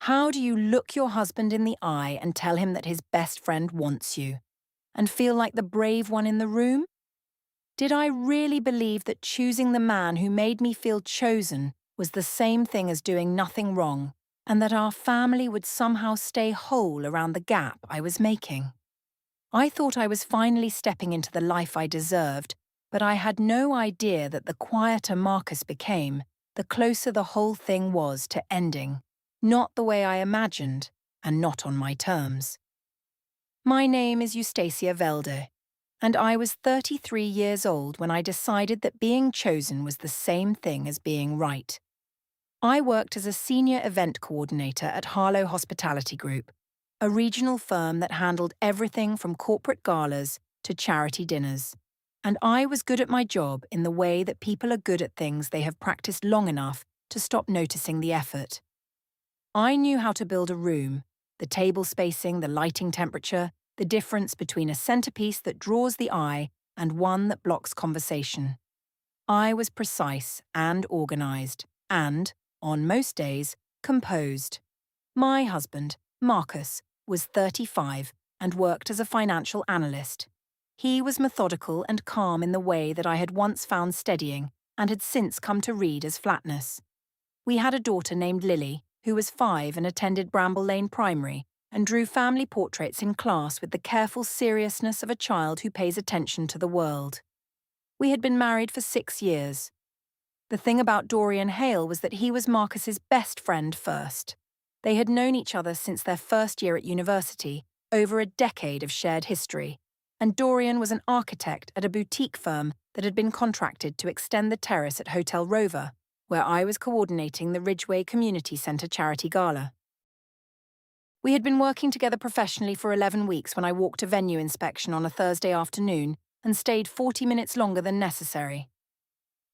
How do you look your husband in the eye and tell him that his best friend wants you, and feel like the brave one in the room? Did I really believe that choosing the man who made me feel chosen was the same thing as doing nothing wrong, and that our family would somehow stay whole around the gap I was making? I thought I was finally stepping into the life I deserved, but I had no idea that the quieter Marcus became, the closer the whole thing was to ending. Not the way I imagined, and not on my terms. My name is Eustacia Velde, and I was 33 years old when I decided that being chosen was the same thing as being right. I worked as a senior event coordinator at Harlow Hospitality Group, a regional firm that handled everything from corporate galas to charity dinners. And I was good at my job in the way that people are good at things they have practiced long enough to stop noticing the effort. I knew how to build a room, the table spacing, the lighting temperature, the difference between a centerpiece that draws the eye and one that blocks conversation. I was precise and organized, and, on most days, composed. My husband, Marcus, was 35 and worked as a financial analyst. He was methodical and calm in the way that I had once found steadying and had since come to read as flatness. We had a daughter named Lily, who was 5 and attended Bramble Lane Primary, and drew family portraits in class with the careful seriousness of a child who pays attention to the world. We had been married for 6 years. The thing about Dorian Hale was that he was Marcus's best friend first. They had known each other since their first year at university, over a decade of shared history, and Dorian was an architect at a boutique firm that had been contracted to extend the terrace at Hotel Rover, where I was coordinating the Ridgeway Community Centre charity gala. We had been working together professionally for 11 weeks when I walked a venue inspection on a Thursday afternoon and stayed 40 minutes longer than necessary.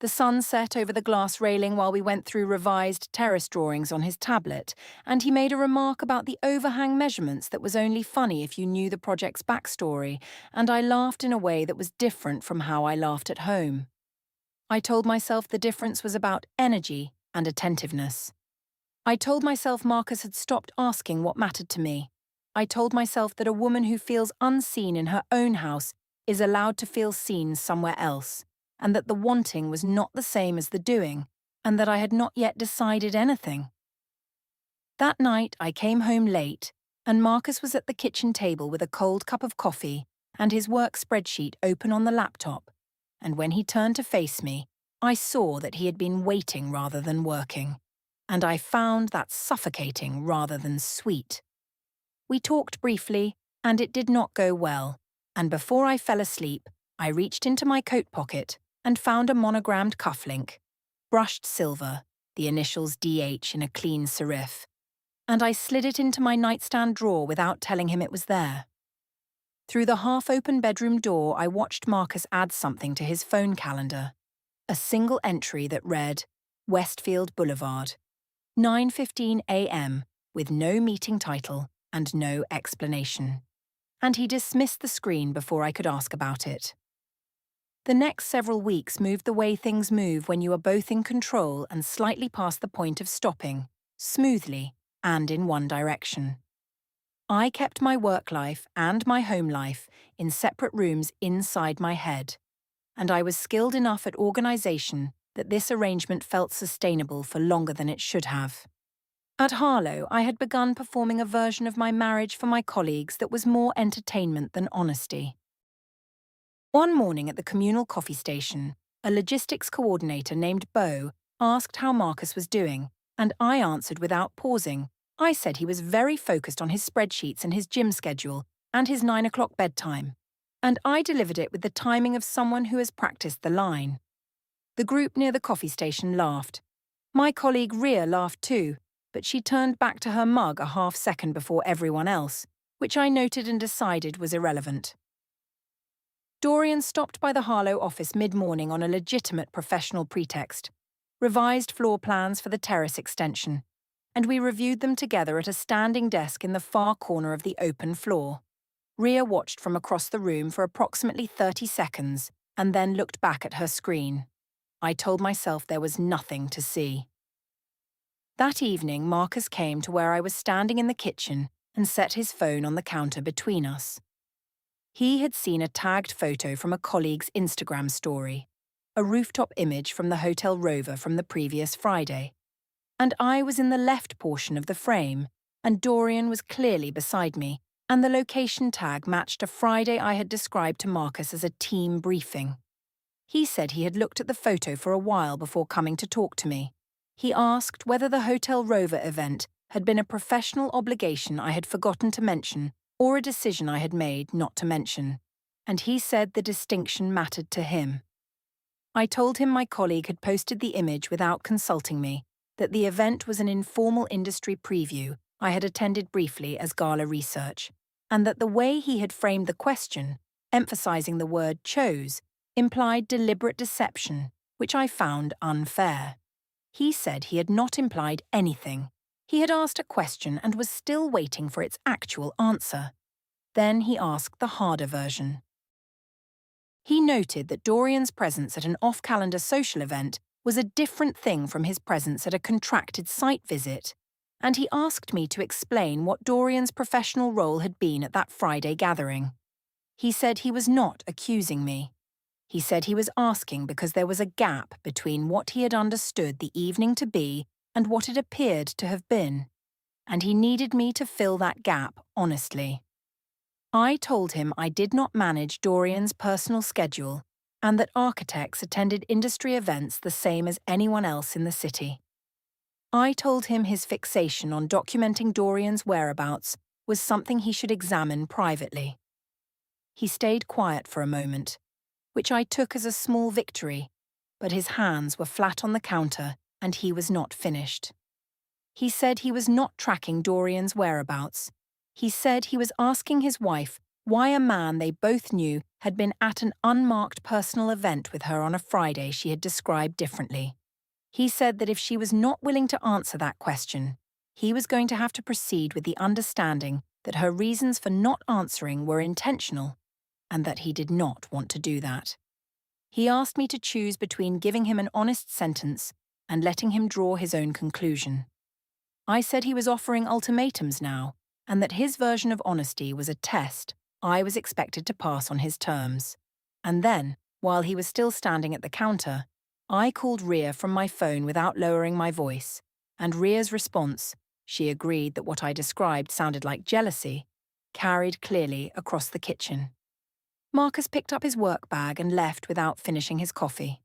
The sun set over the glass railing while we went through revised terrace drawings on his tablet, and he made a remark about the overhang measurements that was only funny if you knew the project's backstory, and I laughed in a way that was different from how I laughed at home. I told myself the difference was about energy and attentiveness. I told myself Marcus had stopped asking what mattered to me. I told myself that a woman who feels unseen in her own house is allowed to feel seen somewhere else, and that the wanting was not the same as the doing, and that I had not yet decided anything. That night I came home late, and Marcus was at the kitchen table with a cold cup of coffee and his work spreadsheet open on the laptop, and when he turned to face me, I saw that he had been waiting rather than working, and I found that suffocating rather than sweet. We talked briefly, and it did not go well, and before I fell asleep, I reached into my coat pocket and found a monogrammed cufflink, brushed silver, the initials DH in a clean serif, and I slid it into my nightstand drawer without telling him it was there. Through the half-open bedroom door, I watched Marcus add something to his phone calendar, a single entry that read, Westfield Boulevard, 9:15 a.m., with no meeting title and no explanation. And he dismissed the screen before I could ask about it. The next several weeks moved the way things move when you are both in control and slightly past the point of stopping, smoothly and in one direction. I kept my work life and my home life in separate rooms inside my head, and I was skilled enough at organisation that this arrangement felt sustainable for longer than it should have. At Harlow, I had begun performing a version of my marriage for my colleagues that was more entertainment than honesty. One morning at the communal coffee station, a logistics coordinator named Beau asked how Marcus was doing, and I answered without pausing. I said he was very focused on his spreadsheets and his gym schedule and his 9 o'clock bedtime, and I delivered it with the timing of someone who has practiced the line. The group near the coffee station laughed. My colleague Rhea laughed too, but she turned back to her mug a half-second before everyone else, which I noted and decided was irrelevant. Dorian stopped by the Harlow office mid-morning on a legitimate professional pretext, revised floor plans for the terrace extension, and we reviewed them together at a standing desk in the far corner of the open floor. Rhea watched from across the room for approximately 30 seconds and then looked back at her screen. I told myself there was nothing to see. That evening, Marcus came to where I was standing in the kitchen and set his phone on the counter between us. He had seen a tagged photo from a colleague's Instagram story, a rooftop image from the Hotel Rover from the previous Friday. And I was in the left portion of the frame, and Dorian was clearly beside me, and the location tag matched a Friday I had described to Marcus as a team briefing. He said he had looked at the photo for a while before coming to talk to me. He asked whether the Hotel Rover event had been a professional obligation I had forgotten to mention or a decision I had made not to mention, and he said the distinction mattered to him. I told him my colleague had posted the image without consulting me, that the event was an informal industry preview I had attended briefly as gala research, and that the way he had framed the question, emphasizing the word chose, implied deliberate deception, which I found unfair. He said he had not implied anything. He had asked a question and was still waiting for its actual answer. Then he asked the harder version. He noted that Dorian's presence at an off-calendar social event was a different thing from his presence at a contracted site visit, and he asked me to explain what Dorian's professional role had been at that Friday gathering. He said he was not accusing me. He said he was asking because there was a gap between what he had understood the evening to be and what it appeared to have been, and he needed me to fill that gap honestly. I told him I did not manage Dorian's personal schedule and that architects attended industry events the same as anyone else in the city. I told him his fixation on documenting Dorian's whereabouts was something he should examine privately. He stayed quiet for a moment, which I took as a small victory, but his hands were flat on the counter and he was not finished. He said he was not tracking Dorian's whereabouts. He said he was asking his wife why a man they both knew had been at an unmarked personal event with her on a Friday she had described differently. He said that if she was not willing to answer that question, he was going to have to proceed with the understanding that her reasons for not answering were intentional, and that he did not want to do that. He asked me to choose between giving him an honest sentence and letting him draw his own conclusion. I said he was offering ultimatums now, and that his version of honesty was a test I was expected to pass on his terms. And then, while he was still standing at the counter, I called Rhea from my phone without lowering my voice, and Rhea's response, she agreed that what I described sounded like jealousy, carried clearly across the kitchen. Marcus picked up his work bag and left without finishing his coffee.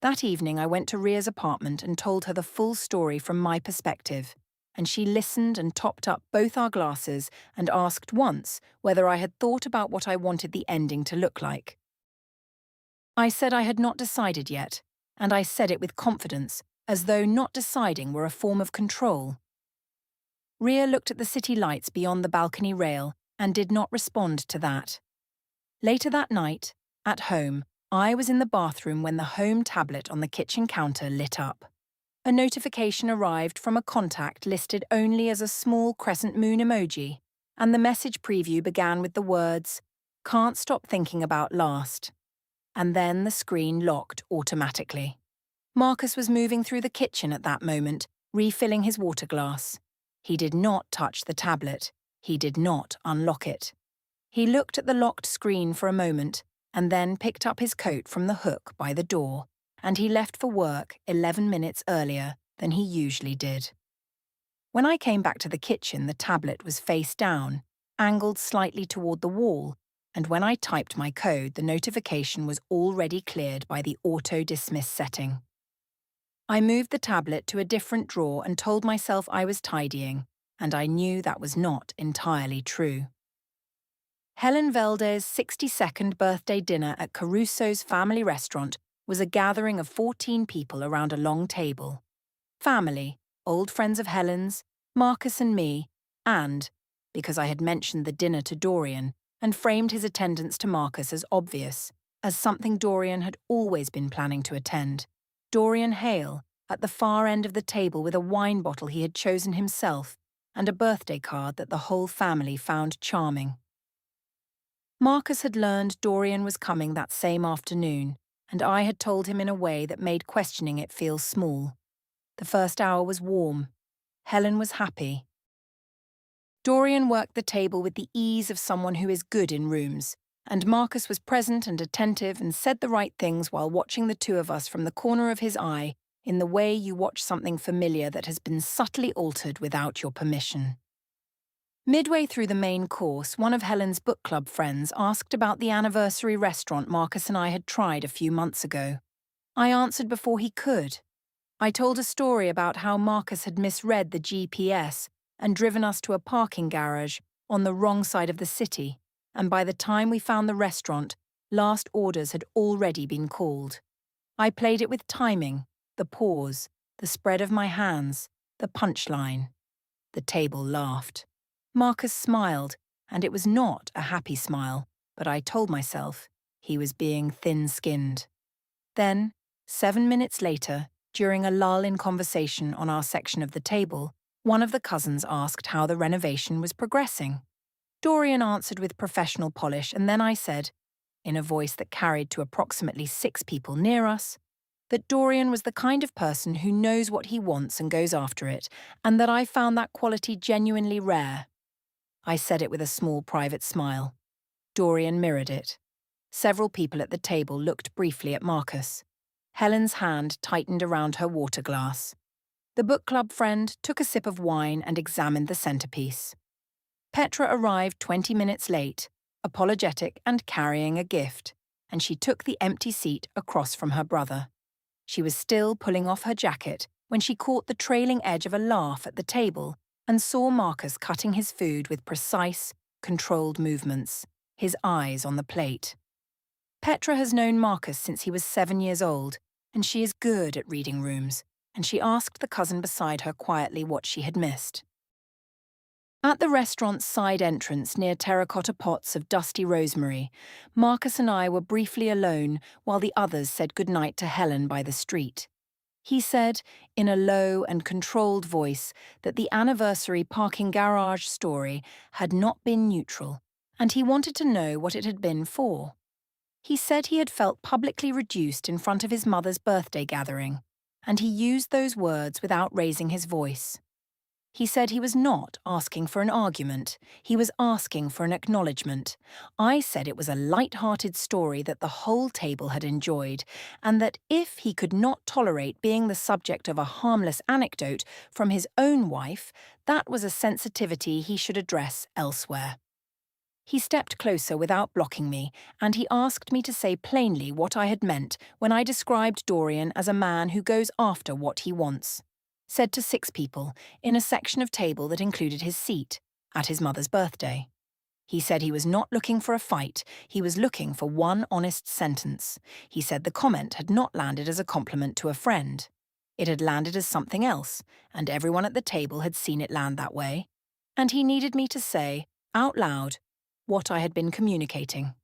That evening I went to Rhea's apartment and told her the full story from my perspective, and she listened and topped up both our glasses and asked once whether I had thought about what I wanted the ending to look like. I said I had not decided yet, and I said it with confidence, as though not deciding were a form of control. Rhea looked at the city lights beyond the balcony rail and did not respond to that. Later that night, at home, I was in the bathroom when the home tablet on the kitchen counter lit up. A notification arrived from a contact listed only as a small crescent moon emoji, and the message preview began with the words, "Can't stop thinking about last." And then the screen locked automatically. Marcus was moving through the kitchen at that moment, refilling his water glass. He did not touch the tablet. He did not unlock it. He looked at the locked screen for a moment and then picked up his coat from the hook by the door, and he left for work 11 minutes earlier than he usually did. When I came back to the kitchen, the tablet was face down, angled slightly toward the wall, and when I typed my code, the notification was already cleared by the auto-dismiss setting. I moved the tablet to a different drawer and told myself I was tidying, and I knew that was not entirely true. Helen Velde's 62nd birthday dinner at Caruso's family restaurant was a gathering of 14 people around a long table. Family, old friends of Helen's, Marcus and me, and, because I had mentioned the dinner to Dorian and framed his attendance to Marcus as obvious, as something Dorian had always been planning to attend, Dorian Hale, at the far end of the table with a wine bottle he had chosen himself and a birthday card that the whole family found charming. Marcus had learned Dorian was coming that same afternoon, and I had told him in a way that made questioning it feel small. The first hour was warm. Helen was happy. Dorian worked the table with the ease of someone who is good in rooms, and Marcus was present and attentive and said the right things while watching the two of us from the corner of his eye in the way you watch something familiar that has been subtly altered without your permission. Midway through the main course, one of Helen's book club friends asked about the anniversary restaurant Marcus and I had tried a few months ago. I answered before he could. I told a story about how Marcus had misread the GPS and driven us to a parking garage on the wrong side of the city, and by the time we found the restaurant, last orders had already been called. I played it with timing, the pause, the spread of my hands, the punchline. The table laughed. Marcus smiled, and it was not a happy smile, but I told myself he was being thin-skinned. Then, 7 minutes later, during a lull in conversation on our section of the table, one of the cousins asked how the renovation was progressing. Dorian answered with professional polish, and then I said, in a voice that carried to approximately 6 people near us, that Dorian was the kind of person who knows what he wants and goes after it, and that I found that quality genuinely rare. I said it with a small private smile. Dorian mirrored it. Several people at the table looked briefly at Marcus. Helen's hand tightened around her water glass. The book club friend took a sip of wine and examined the centerpiece. Petra arrived 20 minutes late, apologetic and carrying a gift, and she took the empty seat across from her brother. She was still pulling off her jacket when she caught the trailing edge of a laugh at the table and saw Marcus cutting his food with precise, controlled movements, his eyes on the plate. Petra has known Marcus since he was 7 years old, and she is good at reading rooms, and she asked the cousin beside her quietly what she had missed. At the restaurant's side entrance near terracotta pots of dusty rosemary, Marcus and I were briefly alone while the others said goodnight to Helen by the street. He said, in a low and controlled voice, that the anniversary parking garage story had not been neutral, and he wanted to know what it had been for. He said he had felt publicly reduced in front of his mother's birthday gathering, and he used those words without raising his voice. He said he was not asking for an argument, he was asking for an acknowledgement. I said it was a light-hearted story that the whole table had enjoyed, and that if he could not tolerate being the subject of a harmless anecdote from his own wife, that was a sensitivity he should address elsewhere. He stepped closer without blocking me, and he asked me to say plainly what I had meant when I described Dorian as a man who goes after what he wants. Said to 6 people, in a section of table that included his seat, at his mother's birthday. He said he was not looking for a fight, he was looking for one honest sentence. He said the comment had not landed as a compliment to a friend. It had landed as something else, and everyone at the table had seen it land that way. And he needed me to say, out loud, what I had been communicating.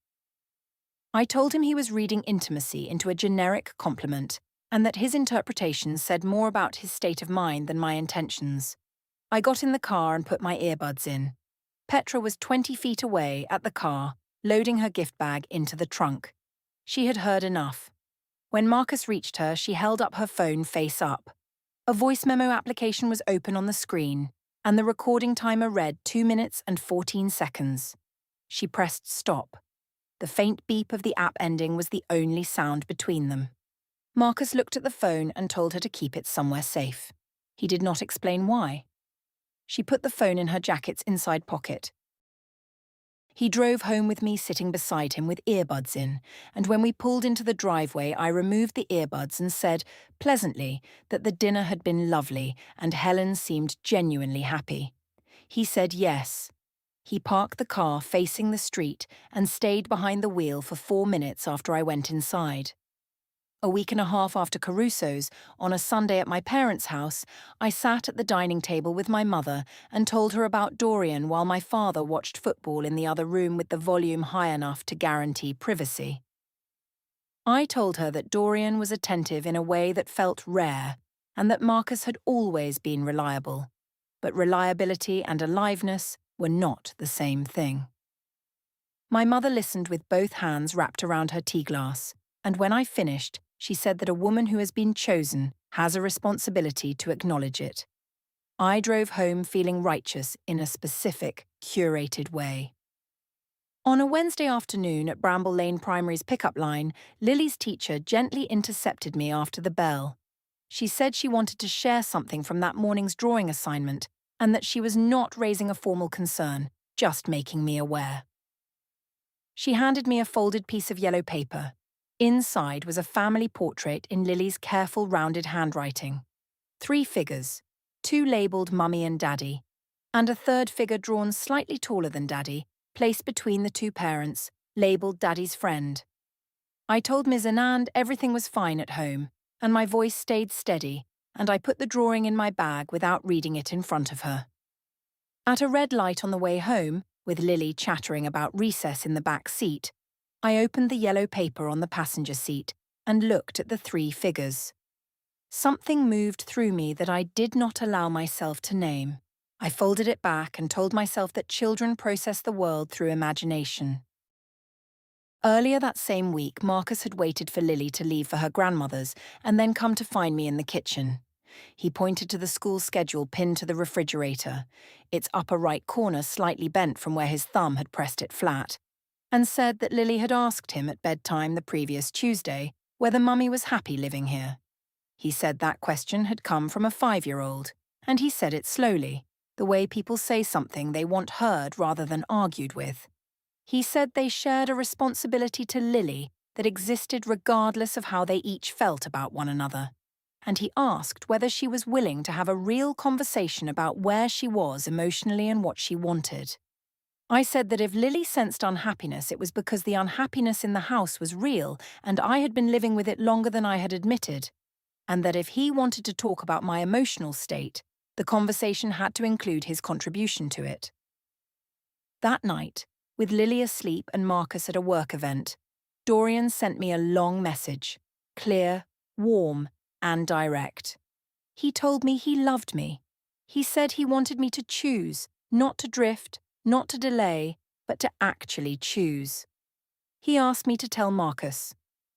I told him he was reading intimacy into a generic compliment, and that his interpretation said more about his state of mind than my intentions. I got in the car and put my earbuds in. Petra was 20 feet away at the car, loading her gift bag into the trunk. She had heard enough. When Marcus reached her, she held up her phone face up. A voice memo application was open on the screen, and the recording timer read 2 minutes and 14 seconds. She pressed stop. The faint beep of the app ending was the only sound between them. Marcus looked at the phone and told her to keep it somewhere safe. He did not explain why. She put the phone in her jacket's inside pocket. He drove home with me sitting beside him with earbuds in, and when we pulled into the driveway I removed the earbuds and said, pleasantly, that the dinner had been lovely and Helen seemed genuinely happy. He said yes. He parked the car facing the street and stayed behind the wheel for 4 minutes after I went inside. A week and a half after Caruso's, on a Sunday at my parents' house, I sat at the dining table with my mother and told her about Dorian while my father watched football in the other room with the volume high enough to guarantee privacy. I told her that Dorian was attentive in a way that felt rare, and that Marcus had always been reliable. But reliability and aliveness were not the same thing. My mother listened with both hands wrapped around her tea glass, and when I finished, she said that a woman who has been chosen has a responsibility to acknowledge it. I drove home feeling righteous in a specific, curated way. On a Wednesday afternoon at Bramble Lane Primary's pickup line, Lily's teacher gently intercepted me after the bell. She said she wanted to share something from that morning's drawing assignment and that she was not raising a formal concern, just making me aware. She handed me a folded piece of yellow paper. Inside was a family portrait in Lily's careful, rounded handwriting. 3 figures, 2 labelled Mummy and Daddy, and a third figure drawn slightly taller than Daddy, placed between the 2 parents, labelled Daddy's friend. I told Ms. Anand everything was fine at home, and my voice stayed steady, and I put the drawing in my bag without reading it in front of her. At a red light on the way home, with Lily chattering about recess in the back seat, I opened the yellow paper on the passenger seat and looked at the 3 figures. Something moved through me that I did not allow myself to name. I folded it back and told myself that children process the world through imagination. Earlier that same week, Marcus had waited for Lily to leave for her grandmother's and then come to find me in the kitchen. He pointed to the school schedule pinned to the refrigerator, its upper right corner slightly bent from where his thumb had pressed it flat, and said that Lily had asked him at bedtime the previous Tuesday whether Mummy was happy living here. He said that question had come from a 5-year-old, and he said it slowly, the way people say something they want heard rather than argued with. He said they shared a responsibility to Lily that existed regardless of how they each felt about one another, and he asked whether she was willing to have a real conversation about where she was emotionally and what she wanted. I said that if Lily sensed unhappiness, it was because the unhappiness in the house was real and I had been living with it longer than I had admitted, and that if he wanted to talk about my emotional state, the conversation had to include his contribution to it. That night, with Lily asleep and Marcus at a work event, Dorian sent me a long message, clear, warm, and direct. He told me he loved me. He said he wanted me to choose, not to drift, not to delay, but to actually choose. He asked me to tell Marcus.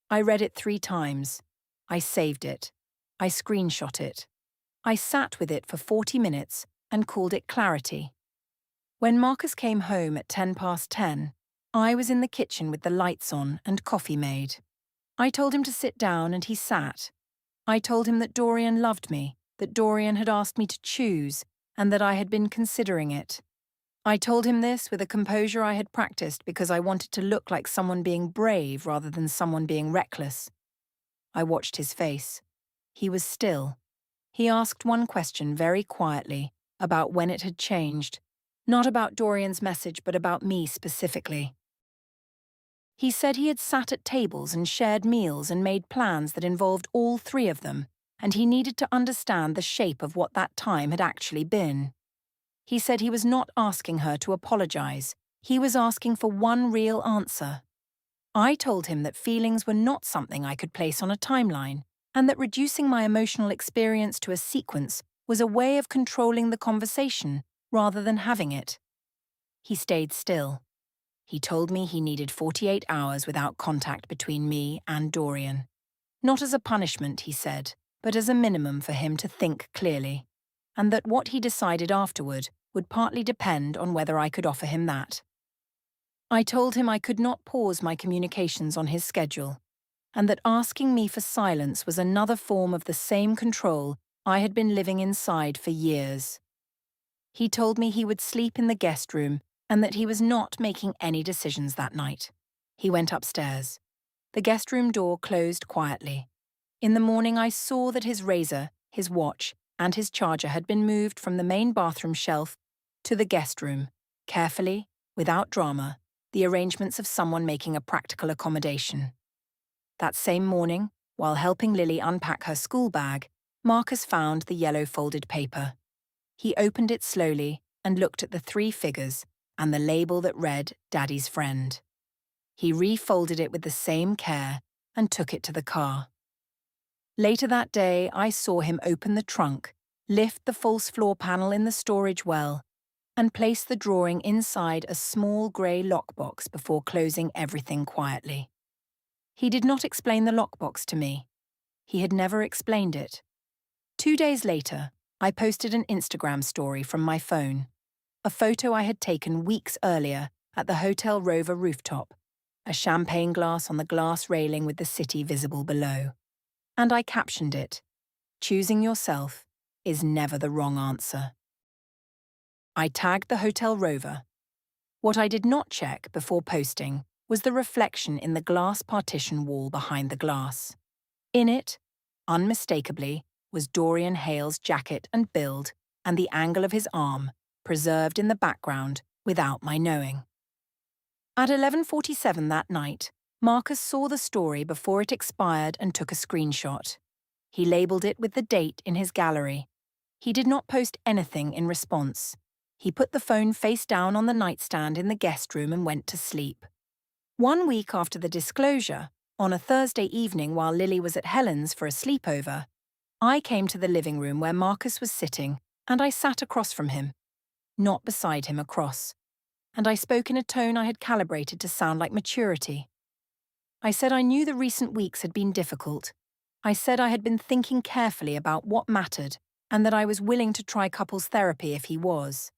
I read it 3 times. I saved it. I screenshot it. I sat with it for 40 minutes and called it clarity. When Marcus came home at 10:10, I was in the kitchen with the lights on and coffee made. I told him to sit down and he sat. I told him that Dorian loved me, that Dorian had asked me to choose, and that I had been considering it. I told him this with a composure I had practiced because I wanted to look like someone being brave rather than someone being reckless. I watched his face. He was still. He asked one question very quietly, about when it had changed. Not about Dorian's message, but about me specifically. He said he had sat at tables and shared meals and made plans that involved all 3 of them, and he needed to understand the shape of what that time had actually been. He said he was not asking her to apologize. He was asking for one real answer. I told him that feelings were not something I could place on a timeline, and that reducing my emotional experience to a sequence was a way of controlling the conversation rather than having it. He stayed still. He told me he needed 48 hours without contact between me and Dorian. Not as a punishment, he said, but as a minimum for him to think clearly, and that what he decided afterward would partly depend on whether I could offer him that. I told him I could not pause my communications on his schedule, and that asking me for silence was another form of the same control I had been living inside for years. He told me he would sleep in the guest room and that he was not making any decisions that night. He went upstairs. The guest room door closed quietly. In the morning I saw that his razor, his watch, and his charger had been moved from the main bathroom shelf to the guest room, carefully, without drama, the arrangements of someone making a practical accommodation. That same morning, while helping Lily unpack her school bag, Marcus found the yellow folded paper. He opened it slowly and looked at the 3 figures and the label that read Daddy's friend. He refolded it with the same care and took it to the car. Later that day, I saw him open the trunk, lift the false floor panel in the storage well, and place the drawing inside a small grey lockbox before closing everything quietly. He did not explain the lockbox to me. He had never explained it. 2 days later, I posted an Instagram story from my phone, a photo I had taken weeks earlier at the Hotel Rover rooftop, a champagne glass on the glass railing with the city visible below. And I captioned it, "Choosing yourself is never the wrong answer." I tagged the Hotel Rover. What I did not check before posting was the reflection in the glass partition wall behind the glass. In it, unmistakably, was Dorian Hale's jacket and build and the angle of his arm, preserved in the background without my knowing. At 11:47 that night, Marcus saw the story before it expired and took a screenshot. He labelled it with the date in his gallery. He did not post anything in response. He put the phone face down on the nightstand in the guest room and went to sleep. 1 week after the disclosure, on a Thursday evening while Lily was at Helen's for a sleepover, I came to the living room where Marcus was sitting, and I sat across from him, not beside him, across, and I spoke in a tone I had calibrated to sound like maturity. I said I knew the recent weeks had been difficult. I said I had been thinking carefully about what mattered and that I was willing to try couples therapy if he was.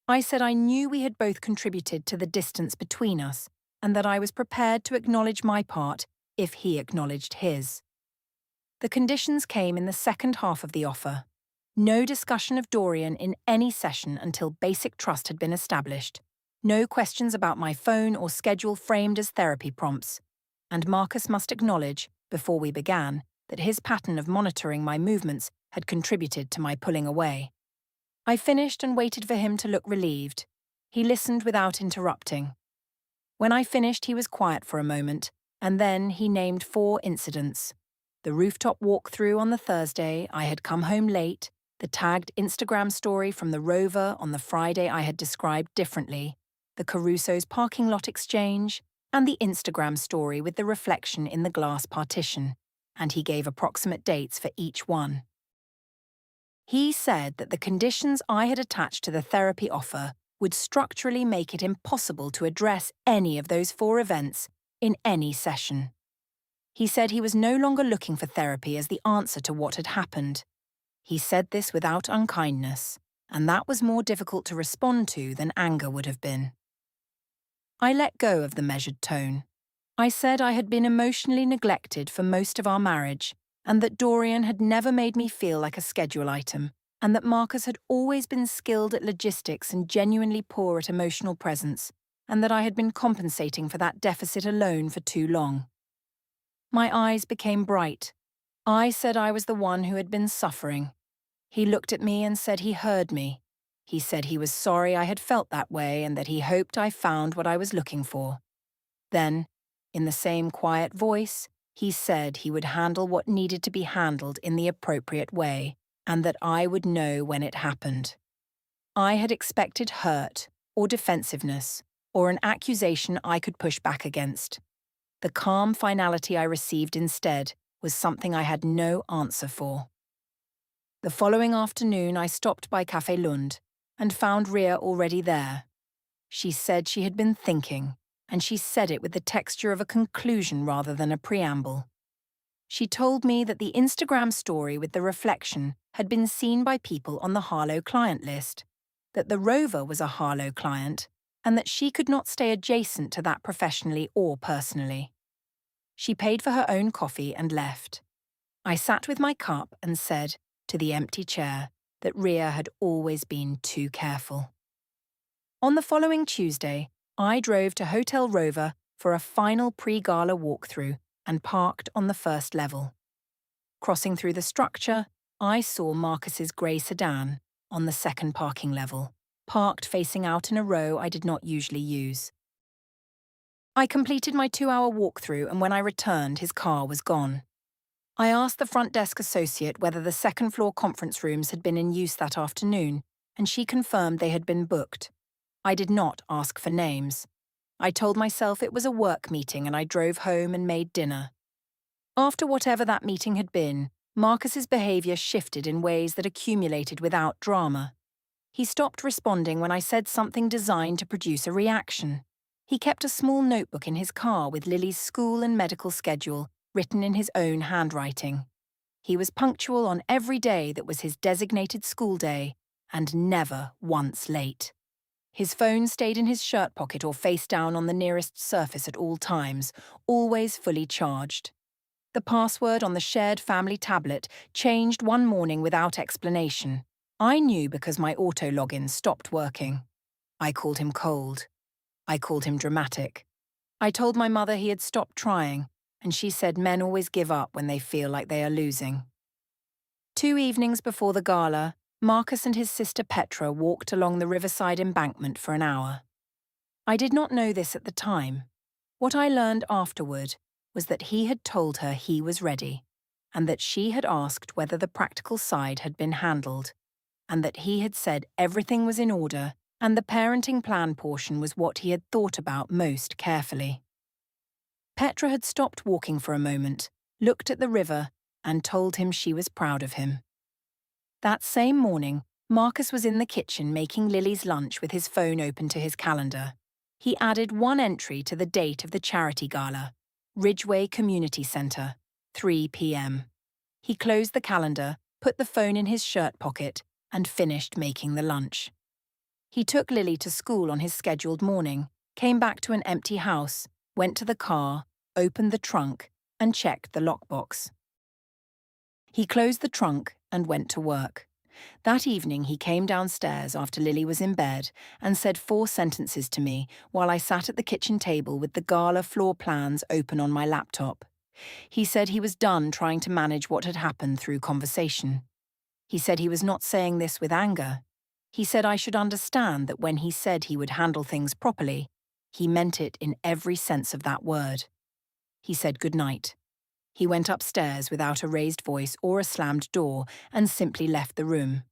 I said I knew we had both contributed to the distance between us and that I was prepared to acknowledge my part if he acknowledged his. The conditions came in the second half of the offer. No discussion of Dorian in any session until basic trust had been established. No questions about my phone or schedule framed as therapy prompts. And Marcus must acknowledge, before we began, that his pattern of monitoring my movements had contributed to my pulling away. I finished and waited for him to look relieved. He listened without interrupting. When I finished, he was quiet for a moment, and then he named 4 incidents. The rooftop walkthrough on the Thursday, I had come home late, the tagged Instagram story from the Rover on the Friday I had described differently, the Caruso's parking lot exchange, and the Instagram story with the reflection in the glass partition, and he gave approximate dates for each one. He said that the conditions I had attached to the therapy offer would structurally make it impossible to address any of those 4 events in any session. He said he was no longer looking for therapy as the answer to what had happened. He said this without unkindness, and that was more difficult to respond to than anger would have been. I let go of the measured tone. I said I had been emotionally neglected for most of our marriage, and that Dorian had never made me feel like a schedule item, and that Marcus had always been skilled at logistics and genuinely poor at emotional presence, and that I had been compensating for that deficit alone for too long. My eyes became bright. I said I was the one who had been suffering. He looked at me and said he heard me. He said he was sorry I had felt that way and that he hoped I found what I was looking for. Then, in the same quiet voice, he said he would handle what needed to be handled in the appropriate way, and that I would know when it happened. I had expected hurt, or defensiveness, or an accusation I could push back against. The calm finality I received instead was something I had no answer for. The following afternoon I stopped by Café Lund and found Ria already there. She said she had been thinking, and she said it with the texture of a conclusion rather than a preamble. She told me that the Instagram story with the reflection had been seen by people on the Harlow client list, that the Rover was a Harlow client, and that she could not stay adjacent to that professionally or personally. She paid for her own coffee and left. I sat with my cup and said, to the empty chair, that Ria had always been too careful. On the following Tuesday, I drove to Hotel Rover for a final pre-gala walkthrough and parked on the first level. Crossing through the structure, I saw Marcus's grey sedan on the second parking level, parked facing out in a row I did not usually use. I completed my 2-hour walkthrough, and when I returned, his car was gone. I asked the front desk associate whether the second-floor conference rooms had been in use that afternoon, and she confirmed they had been booked. I did not ask for names. I told myself it was a work meeting and I drove home and made dinner. After whatever that meeting had been, Marcus's behaviour shifted in ways that accumulated without drama. He stopped responding when I said something designed to produce a reaction. He kept a small notebook in his car with Lily's school and medical schedule written in his own handwriting. He was punctual on every day that was his designated school day, and never once late. His phone stayed in his shirt pocket or face down on the nearest surface at all times, always fully charged. The password on the shared family tablet changed one morning without explanation. I knew because my auto login stopped working. I called him cold. I called him dramatic. I told my mother he had stopped trying, and she said men always give up when they feel like they are losing. 2 evenings before the gala, Marcus and his sister Petra walked along the riverside embankment for an hour. I did not know this at the time. What I learned afterward was that he had told her he was ready, and that she had asked whether the practical side had been handled, and that he had said everything was in order and the parenting plan portion was what he had thought about most carefully. Petra had stopped walking for a moment, looked at the river, and told him she was proud of him. That same morning, Marcus was in the kitchen making Lily's lunch with his phone open to his calendar. He added one entry to the date of the charity gala, Ridgeway Community Centre, 3 p.m. He closed the calendar, put the phone in his shirt pocket, and finished making the lunch. He took Lily to school on his scheduled morning, came back to an empty house, went to the car, opened the trunk, and checked the lockbox. He closed the trunk and went to work. That evening he came downstairs after Lily was in bed and said 4 sentences to me while I sat at the kitchen table with the gala floor plans open on my laptop. He said he was done trying to manage what had happened through conversation. He said he was not saying this with anger. He said I should understand that when he said he would handle things properly, he meant it in every sense of that word. He said good night. He went upstairs without a raised voice or a slammed door and simply left the room.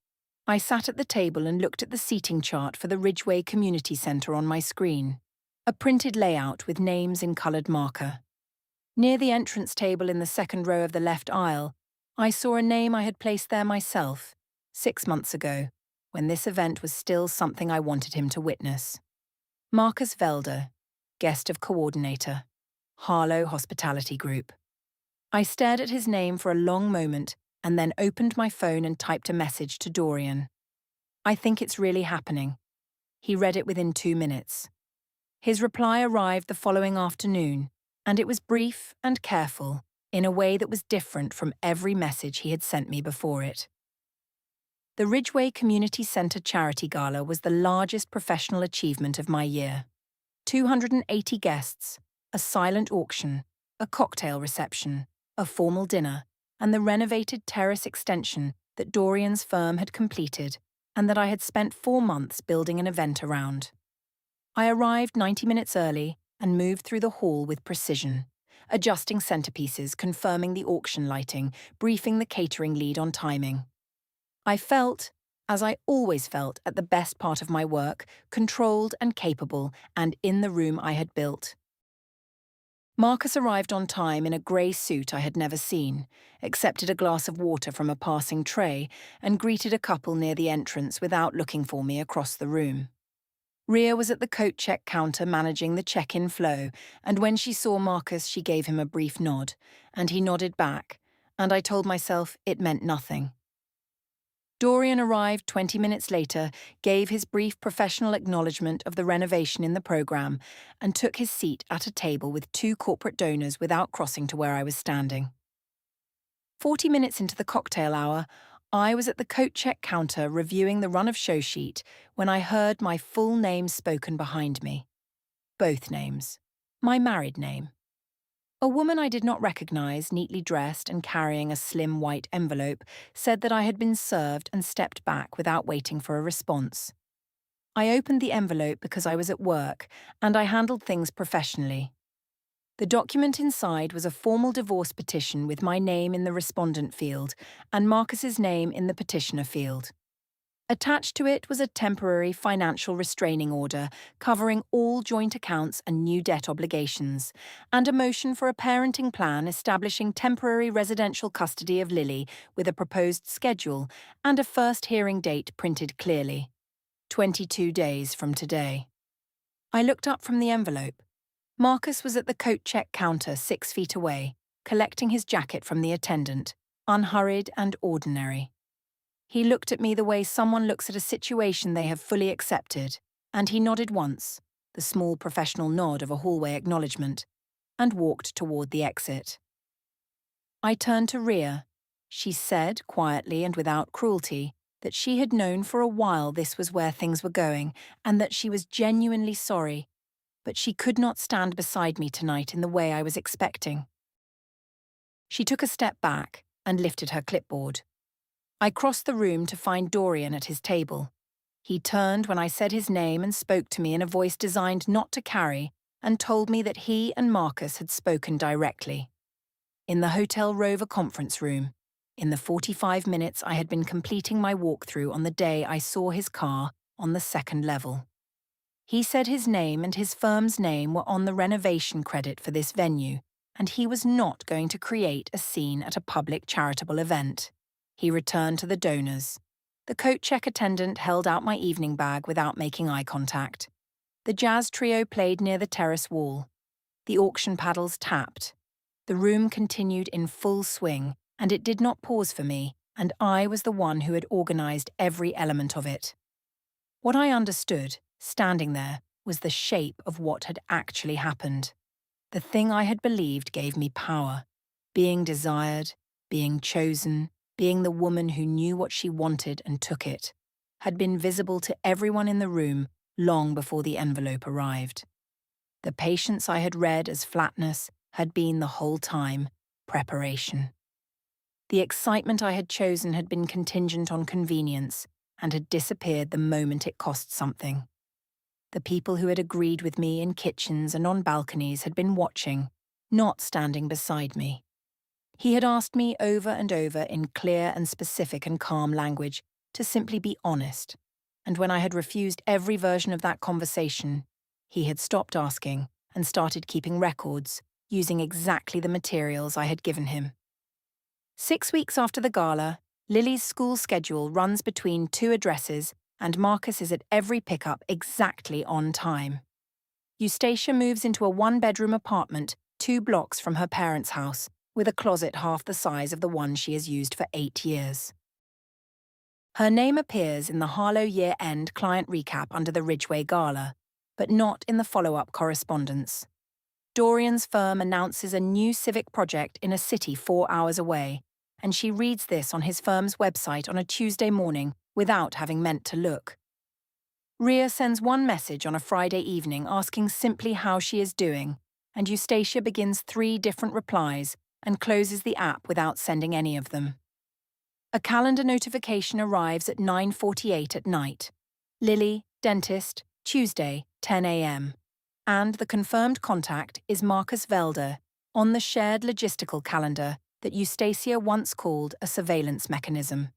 I sat at the table and looked at the seating chart for the Ridgeway Community Centre on my screen, a printed layout with names in coloured marker. Near the entrance table in the second row of the left aisle, I saw a name I had placed there myself, 6 months ago, when this event was still something I wanted him to witness. Marcus Velder, guest of coordinator, Harlow Hospitality Group. I stared at his name for a long moment and then opened my phone and typed a message to Dorian. I think it's really happening. He read it within 2 minutes. His reply arrived the following afternoon, and it was brief and careful in a way that was different from every message he had sent me before it. The Ridgeway Community Centre Charity Gala was the largest professional achievement of my year. 280 guests, a silent auction, a cocktail reception, a formal dinner, and the renovated terrace extension that Dorian's firm had completed and that I had spent 4 months building an event around. I arrived 90 minutes early and moved through the hall with precision, adjusting centerpieces, confirming the auction lighting, briefing the catering lead on timing. I felt, as I always felt at the best part of my work, controlled and capable and in the room I had built. Marcus arrived on time in a grey suit I had never seen, accepted a glass of water from a passing tray, and greeted a couple near the entrance without looking for me across the room. Ria was at the coat check counter managing the check-in flow, and when she saw Marcus she gave him a brief nod, and he nodded back, and I told myself it meant nothing. Dorian arrived 20 minutes later, gave his brief professional acknowledgement of the renovation in the programme, and took his seat at a table with 2 corporate donors without crossing to where I was standing. 40 minutes into the cocktail hour, I was at the coat check counter reviewing the run of show sheet when I heard my full name spoken behind me. Both names. My married name. A woman I did not recognise, neatly dressed and carrying a slim white envelope, said that I had been served and stepped back without waiting for a response. I opened the envelope because I was at work, and I handled things professionally. The document inside was a formal divorce petition with my name in the respondent field and Marcus's name in the petitioner field. Attached to it was a temporary financial restraining order covering all joint accounts and new debt obligations, and a motion for a parenting plan establishing temporary residential custody of Lily with a proposed schedule and a first hearing date printed clearly. 22 days from today. I looked up from the envelope. Marcus was at the coat check counter 6 feet away, collecting his jacket from the attendant, unhurried and ordinary. He looked at me the way someone looks at a situation they have fully accepted, and he nodded once, the small professional nod of a hallway acknowledgement, and walked toward the exit. I turned to Rhea. She said, quietly and without cruelty, that she had known for a while this was where things were going, and that she was genuinely sorry, but she could not stand beside me tonight in the way I was expecting. She took a step back and lifted her clipboard. I crossed the room to find Dorian at his table. He turned when I said his name and spoke to me in a voice designed not to carry, and told me that he and Marcus had spoken directly. In the Hotel Rover conference room, in the 45 minutes I had been completing my walkthrough on the day I saw his car on the second level. He said his name and his firm's name were on the renovation credit for this venue, and he was not going to create a scene at a public charitable event. He returned to the donors. The coat check attendant held out my evening bag without making eye contact. The jazz trio played near the terrace wall. The auction paddles tapped. The room continued in full swing, and it did not pause for me, and I was the one who had organized every element of it. What I understood, standing there, was the shape of what had actually happened. The thing I had believed gave me power. Being desired, being chosen, being the woman who knew what she wanted and took it, had been visible to everyone in the room long before the envelope arrived. The patience I had read as flatness had been the whole time preparation. The excitement I had chosen had been contingent on convenience and had disappeared the moment it cost something. The people who had agreed with me in kitchens and on balconies had been watching, not standing beside me. He had asked me over and over in clear and specific and calm language to simply be honest, and when I had refused every version of that conversation, he had stopped asking and started keeping records, using exactly the materials I had given him. 6 weeks after the gala, Lily's school schedule runs between 2 addresses and Marcus is at every pickup exactly on time. Eustacia moves into a 1-bedroom apartment 2 blocks from her parents' house, with a closet half the size of the one she has used for 8 years. Her name appears in the Harlow year-end client recap under the Ridgeway Gala, but not in the follow-up correspondence. Dorian's firm announces a new civic project in a city 4 hours away, and she reads this on his firm's website on a Tuesday morning without having meant to look. Rhea sends one message on a Friday evening asking simply how she is doing, and Eustacia begins 3 different replies and closes the app without sending any of them. A calendar notification arrives at 9:48 at night. Lily, dentist, Tuesday, 10 a.m. And the confirmed contact is Marcus Velder, on the shared logistical calendar that Eustacia once called a surveillance mechanism.